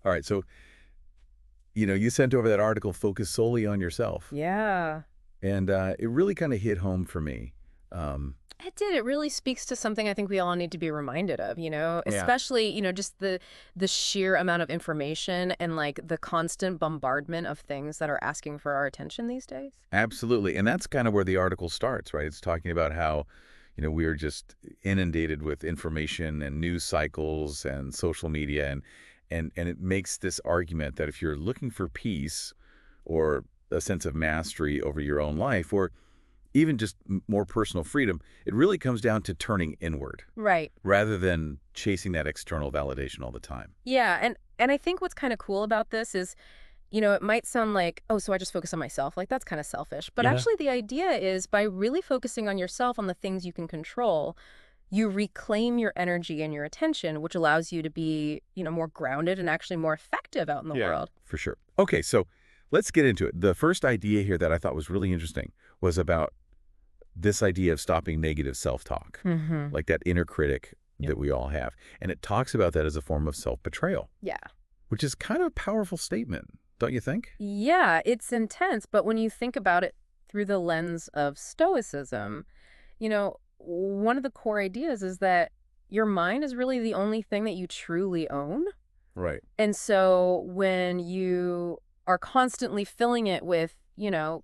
All right. So, you sent over that article focused solely on yourself. Yeah. And it really kind of hit home for me. Um, It did. It really speaks to something I think we all need to be reminded of, yeah, especially, just the sheer amount of information and like the constant bombardment of things that are asking for our attention these days. absolutely. And that's kind of where the article starts, right? It's talking about how, we are just inundated with information and news cycles and social media. And it makes this argument that if you're looking for peace or a sense of mastery over your own life, or even just more personal freedom, it really comes down to turning inward Right. rather than chasing that external validation all the time. Yeah, and I think what's kind of cool about this is, it might sound like, oh, so I just focus on myself. Like that's kind of selfish. But Yeah. actually the idea is by really focusing on yourself, on the things you can control, you reclaim your energy and your attention, which allows you to be, more grounded and actually more effective out in the Yeah, world. for sure. Okay, so let's get into it. The first idea here that I thought was really interesting was about this idea of stopping negative self-talk, Mm-hmm. like that inner critic Yep. that we all have. And it talks about that as a form of self-betrayal, Yeah. which is kind of a powerful statement, don't you think? Yeah, it's intense, but when you think about it through the lens of Stoicism, one of the core ideas is that your mind is really the only thing that you truly own. Right. And so when you are constantly filling it with,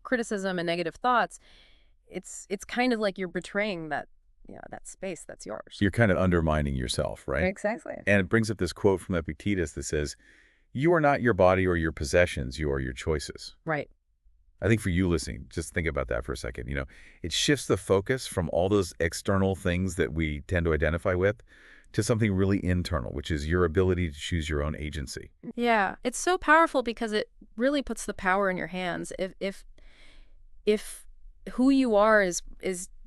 criticism and negative thoughts, it's kind of like you're betraying that space that's yours. You're kind of undermining yourself, right? Exactly. And it brings up this quote from Epictetus that says, "You are not your body or your possessions, you are your choices." Right. I think for you listening, just think about that for a second. It shifts the focus from all those external things that we tend to identify with to something really internal, which is your ability to choose your own agency. Yeah, it's so powerful because it really puts the power in your hands. If who you are is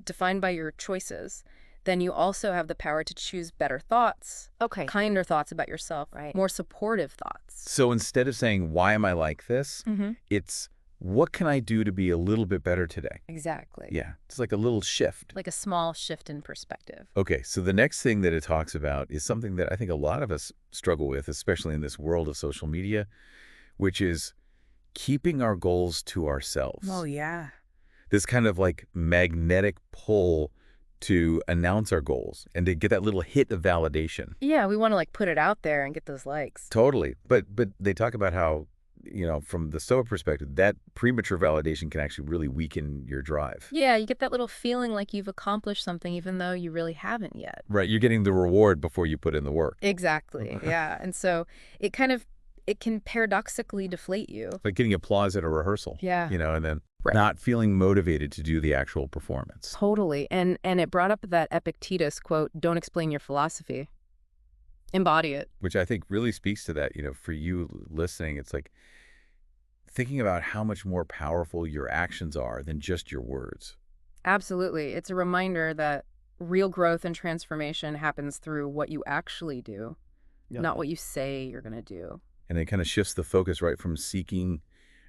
defined by your choices, then you also have the power to choose better thoughts, Okay. kinder thoughts about yourself, Right. more supportive thoughts. So instead of saying, why am I like this? Mm-hmm. It's, what can I do to be a little bit better today? Exactly. Yeah, it's like a little shift. Like a small shift in perspective. Okay, so the next thing that it talks about is something that I think a lot of us struggle with, especially in this world of social media, which is keeping our goals to ourselves. Yeah. This kind of like magnetic pull to announce our goals and to get that little hit of validation. Yeah, we want to like put it out there and get those likes. Totally. But they talk about how, from the Stoic perspective, that premature validation can actually really weaken your drive. Yeah, you get that little feeling like you've accomplished something even though you really haven't yet. Right. You're getting the reward before you put in the work. Exactly. Yeah. And so it can paradoxically deflate you. Like getting applause at a rehearsal. Yeah. And then Right. not feeling motivated to do the actual performance. Totally. And it brought up that Epictetus quote, "Don't explain your philosophy. Embody it." Which I think really speaks to that. For you listening, it's like thinking about how much more powerful your actions are than just your words. Absolutely. It's a reminder that real growth and transformation happens through what you actually do, Yeah. not what you say you're going to do. And it kind of shifts the focus right from seeking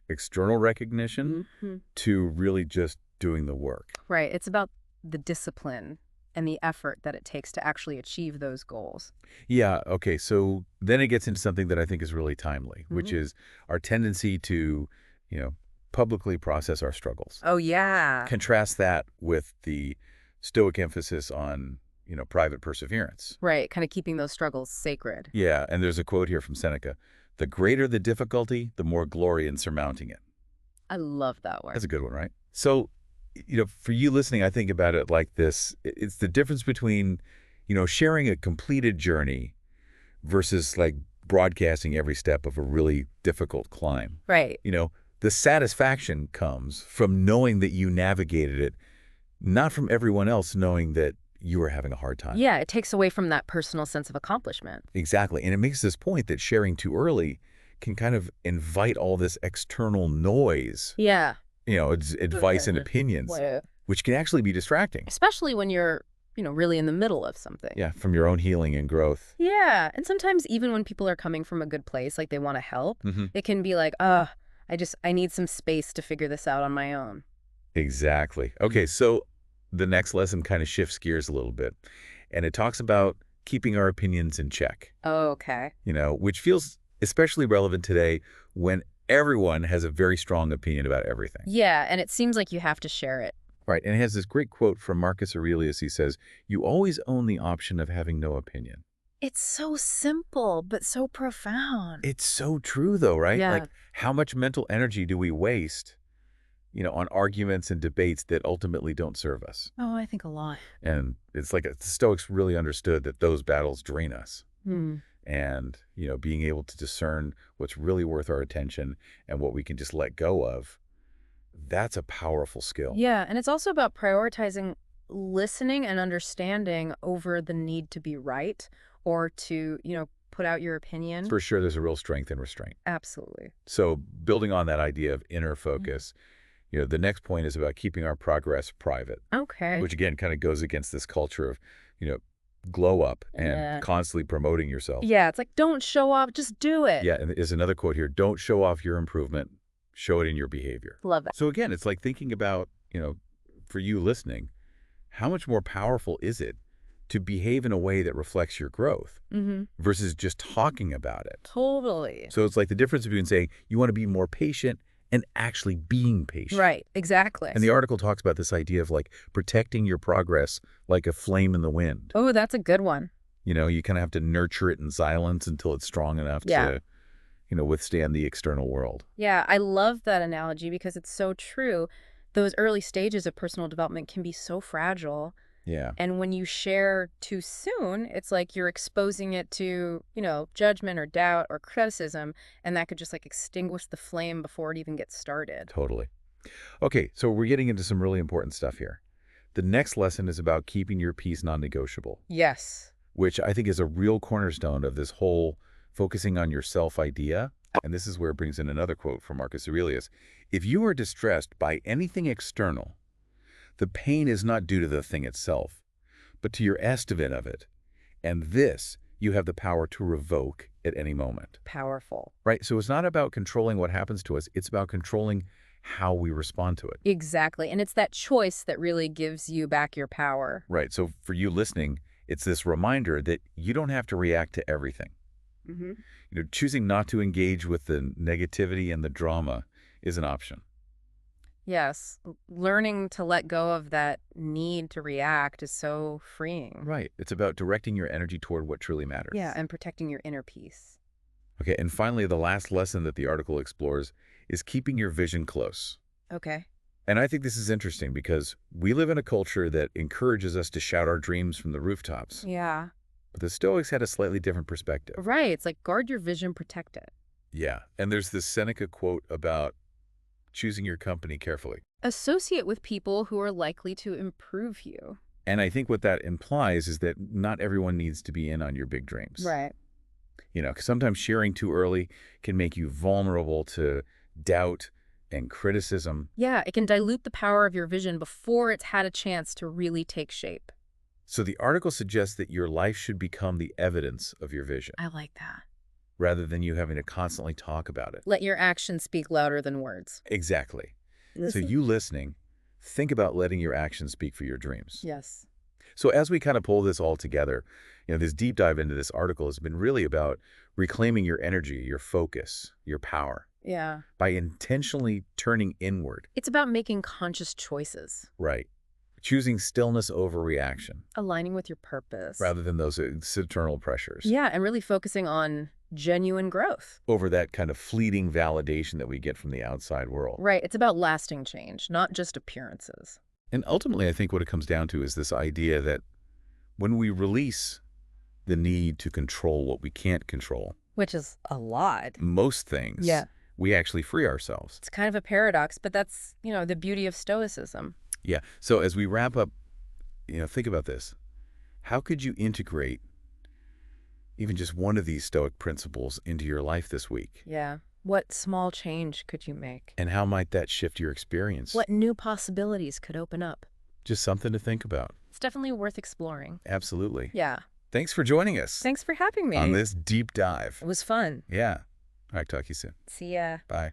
external recognition Mm-hmm. to really just doing the work. Right. It's about the discipline and the effort that it takes to actually achieve those goals. Yeah, okay. So then it gets into something that I think is really timely, which Mhm. is our tendency to, publicly process our struggles. Oh, yeah. Contrast that with the Stoic emphasis on, private perseverance. Right. Kind of keeping those struggles sacred. Yeah, and there's a quote here from Seneca: "The greater the difficulty, the more glory in surmounting it." I love that word. That's a good one, right? So, for you listening, I think about it like this. It's the difference between, sharing a completed journey versus like broadcasting every step of a really difficult climb. Right. The satisfaction comes from knowing that you navigated it, not from everyone else knowing that you were having a hard time. Yeah, it takes away from that personal sense of accomplishment. Exactly. And it makes this point that sharing too early can kind of invite all this external noise, Yeah. it's advice and opinions, which can actually be distracting. Especially when you're, really in the middle of something. Yeah, from your own healing and growth. Yeah. And sometimes even when people are coming from a good place, like they want to help, Mm-hmm. it can be like, I need some space to figure this out on my own. Exactly. Okay, so the next lesson kind of shifts gears a little bit, and it talks about keeping our opinions in check, Oh, okay. which feels especially relevant today when everyone has a very strong opinion about everything. Yeah, and it seems like you have to share it. Right, and it has this great quote from Marcus Aurelius. He says, "You always own the option of having no opinion." It's so simple, but so profound. It's so true, though, right? Yeah. Like, how much mental energy do we waste, on arguments and debates that ultimately don't serve us? Oh, I think a lot. And it's like the Stoics really understood that those battles drain us. Hmm. And, being able to discern what's really worth our attention and what we can just let go of, that's a powerful skill. Yeah, and it's also about prioritizing listening and understanding over the need to be right or to, put out your opinion. For sure, there's a real strength in restraint. Absolutely. So building on that idea of inner Mhm. focus, the next point is about keeping our progress private, Okay. which again kind of goes against this culture of, you know, glow up and Yeah. constantly promoting yourself. Yeah, it's like, don't show off, just do it. Yeah, and there's another quote here, don't show off your improvement, show it in your behavior. Love that. So again, it's like thinking about, for you listening, how much more powerful is it to behave in a way that reflects your growth Mm-hmm. versus just talking about it? Totally. So it's like the difference between saying you want to be more patient and actually being patient. Right, exactly. And the article talks about this idea of like protecting your progress like a flame in the wind. Oh, that's a good one. You kind of have to nurture it in silence until it's strong enough Yeah. to, withstand the external world. Yeah, I love that analogy because it's so true. Those early stages of personal development can be so fragile. Yeah, And when you share too soon, it's like you're exposing it to, judgment or doubt or criticism, and that could just like extinguish the flame before it even gets started. totally. Okay, so we're getting into some really important stuff here. The next lesson is about keeping your peace non-negotiable, Yes. which I think is a real cornerstone of this whole focusing on yourself idea. And this is where it brings in another quote from Marcus Aurelius. If you are distressed by anything external, the pain is not due to the thing itself, but to your estimate of it. And this you have the power to revoke at any moment. Powerful. Right? So it's not about controlling what happens to us. It's about controlling how we respond to it. Exactly. And it's that choice that really gives you back your power. Right. So for you listening, it's this reminder that you don't have to react to everything. Mm-hmm. Choosing not to engage with the negativity and the drama is an option. Yes. Learning to let go of that need to react is so freeing. Right. It's about directing your energy toward what truly matters. Yeah, and protecting your inner peace. Okay. And finally, the last lesson that the article explores is keeping your vision close. Okay. And I think this is interesting because we live in a culture that encourages us to shout our dreams from the rooftops. Yeah. But the Stoics had a slightly different perspective. Right. It's like guard your vision, protect it. Yeah. And there's this Seneca quote about choosing your company carefully. Associate with people who are likely to improve you. And I think what that implies is that not everyone needs to be in on your big dreams. Right. 'Cause sometimes sharing too early can make you vulnerable to doubt and criticism. Yeah, it can dilute the power of your vision before it's had a chance to really take shape. So the article suggests that your life should become the evidence of your vision I like that. rather than you having to constantly talk about it. Let your actions speak louder than words. Exactly. So Listen. you listening, think about letting your actions speak for your dreams. Yes. So as we kind of pull this all together, this deep dive into this article has been really about reclaiming your energy, your focus, your power Yeah. by intentionally turning inward. It's about making conscious choices, Right. Choosing stillness over reaction aligning with your purpose. rather than those external pressures. Yeah, and really focusing on genuine growth. Over that kind of fleeting validation that we get from the outside world. Right. It's about lasting change, not just appearances. And ultimately, I think what it comes down to is this idea that when we release the need to control what we can't control, Which is a lot. most things, Yeah. we actually free ourselves. It's kind of a paradox, but that's, the beauty of Stoicism. Yeah. So as we wrap up, think about this. How could you integrate even just one of these Stoic principles into your life this week? Yeah. What small change could you make? And how might that shift your experience? What new possibilities could open up? Just something to think about. It's definitely worth exploring. Absolutely. Yeah. Thanks for joining us Thanks for having me. on this deep dive. It was fun. Yeah. All right. Talk to you soon. See ya. Bye.